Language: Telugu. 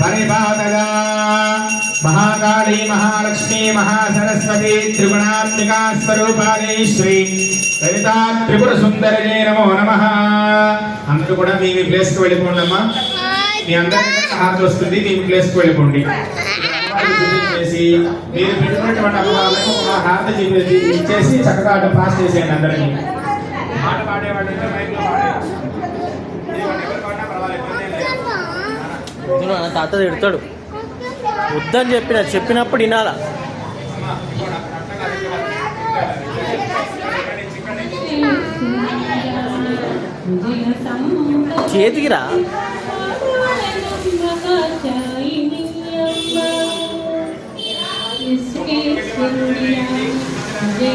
परिपादगा महाकाली महालक्ष्मी महासरस्वती त्रिगुणात्मिका स्वरूपादि श्री ललिता त्रिपुर सुंदरजे नमो नमः। అందరూ కూడా మీ ప్లేస్ కి వెళ్ళిపోండి అమ్మా। మీ అందరికీ హారతి వస్తుంది, మీ ప్లేస్ కి వెళ్ళిపోండి। చేసి మీరు పెట్టుకున్నటువంటి అమ్మవాళ్ళకి ఒక హారతి ఇచ్చేసి చక్కగా అటు పాస్ చేసేయండి అందరినీ। మాట పాడేవాళ్ళంటే మైక్లో పాడే తాత తిడతాడు, వద్దని చెప్పినప్పుడు వినాలా। చేతికిరా जय